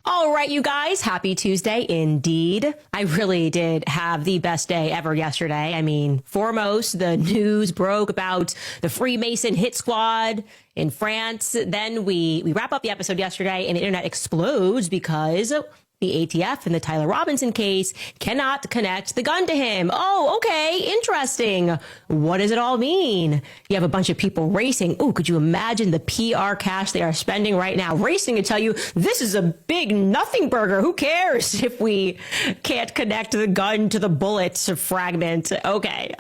All right, you guys, happy Tuesday indeed. I really did have the best day ever yesterday. I mean, foremost, the news broke about the Freemason hit squad in France. Then we wrap up the episode yesterday and the internet explodes because the ATF in the Tyler Robinson case cannot connect the gun to him. Oh, okay. Interesting. What does it all mean? You have a bunch of people racing. Ooh, could you imagine the PR cash they are spending right now racing to tell you this is a big nothing burger. Who cares if we can't connect the gun to the bullet fragment? Okay.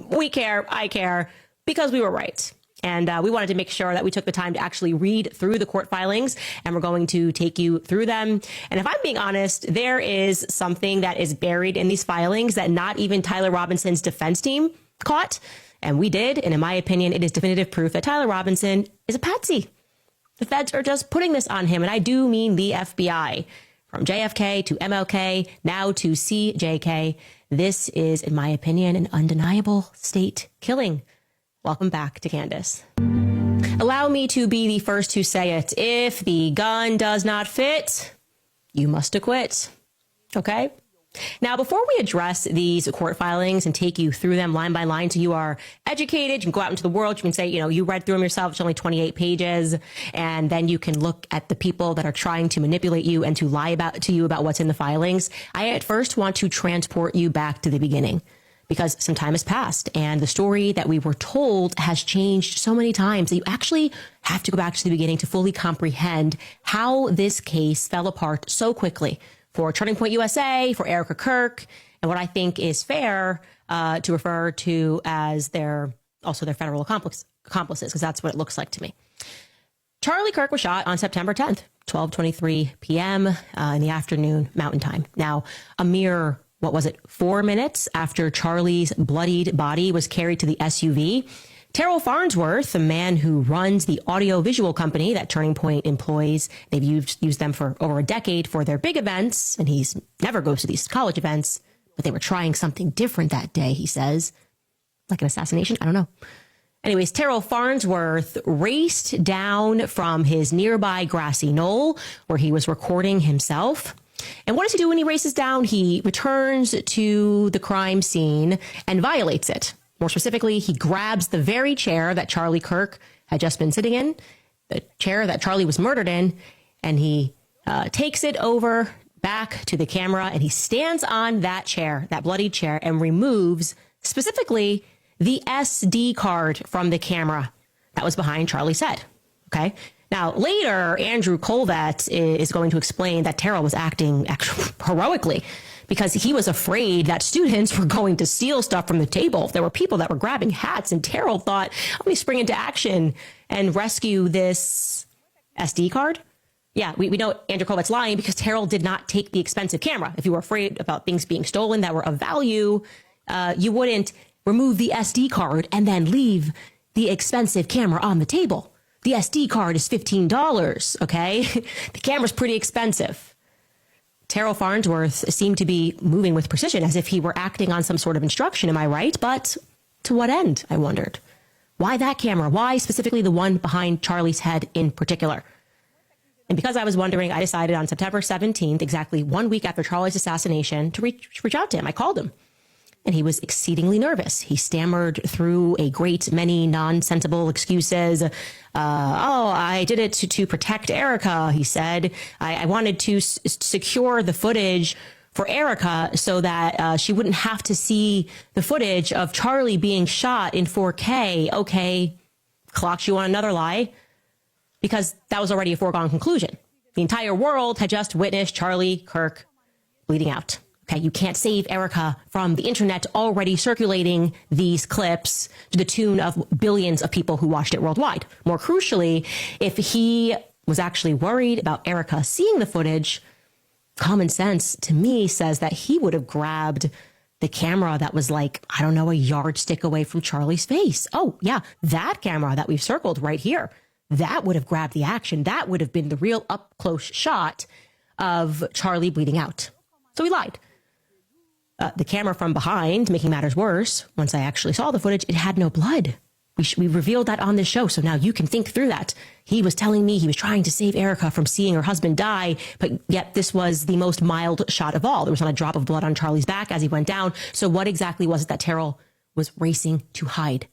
We care. I care because we were right. And we wanted to make sure that we took the time to actually read through the court filings, and we're going to take you through them. And if I'm being honest, there is something that is buried in these filings that not even Tyler Robinson's defense team caught. And we did. And in my opinion, it is definitive proof that Tyler Robinson is a patsy. The feds are just putting this on him. And I do mean the FBI. From JFK to MLK, now to CJK. This is, in my opinion, an undeniable state killing. Welcome back to Candace. Allow me to be the first to say it. If the gun does not fit, you must acquit. Okay? Now, before we address these court filings and take you through them line by line so you are educated, you can go out into the world, you can say, you read through them yourself, it's only 28 pages, and then you can look at the people that are trying to manipulate you and to lie to you about what's in the filings. I at first want to transport you back to the beginning, because some time has passed and the story that we were told has changed so many times that you actually have to go back to the beginning to fully comprehend how this case fell apart so quickly for Turning Point USA, for Erica Kirk, and what I think is fair to refer to as their federal accomplices, because that's what it looks like to me. Charlie Kirk was shot on September 10th, 12:23 p.m. In the afternoon, Mountain Time. Now, a mere 4 minutes after Charlie's bloodied body was carried to the SUV, Terrell Farnsworth, the man who runs the audio-visual company that Turning Point employs, they've used them for over a decade for their big events, and he's never goes to these college events, but they were trying something different that day, he says. Like an assassination? I don't know. Anyways, Terrell Farnsworth raced down from his nearby grassy knoll where he was recording himself. And what does he do when he races down? He returns to the crime scene and violates it. More specifically, he grabs the very chair that Charlie Kirk had just been sitting in, the chair that Charlie was murdered in, and he takes it over back to the camera, and he stands on that chair, that bloodied chair, and removes specifically the SD card from the camera that was behind Charlie's head. Okay? Now, later, Andrew Colvett is going to explain that Terrell was acting heroically because he was afraid that students were going to steal stuff from the table. There were people that were grabbing hats, and Terrell thought, let me spring into action and rescue this SD card. Yeah, we know Andrew Colvett's lying because Terrell did not take the expensive camera. If you were afraid about things being stolen that were of value, you wouldn't remove the SD card and then leave the expensive camera on the table. The SD card is $15, okay? The camera's pretty expensive. Terrell Farnsworth seemed to be moving with precision as if he were acting on some sort of instruction, am I right? But to what end, I wondered. Why that camera? Why specifically the one behind Charlie's head in particular? And because I was wondering, I decided on September 17th, exactly 1 week after Charlie's assassination, to reach out to him. I called him. And he was exceedingly nervous. He stammered through a great many nonsensible excuses. I did it to protect Erica, he said. I wanted to secure the footage for Erica so that she wouldn't have to see the footage of Charlie being shot in 4K. Okay, clocked you on another lie, because that was already a foregone conclusion. The entire world had just witnessed Charlie Kirk bleeding out. Okay, you can't save Erica from the internet already circulating these clips to the tune of billions of people who watched it worldwide. More crucially, if he was actually worried about Erica seeing the footage, common sense to me says that he would have grabbed the camera that was a yardstick away from Charlie's face. Oh, yeah, that camera that we've circled right here, that would have grabbed the action. That would have been the real up-close shot of Charlie bleeding out. So he lied. The camera from behind, making matters worse, once I actually saw the footage, it had no blood We revealed that on this show. So now you can think through that. He was telling me he was trying to save Erica from seeing her husband die, but yet this was the most mild shot of all. There was not a drop of blood on Charlie's back as he went down. So what exactly was it that Terrell was racing to hide?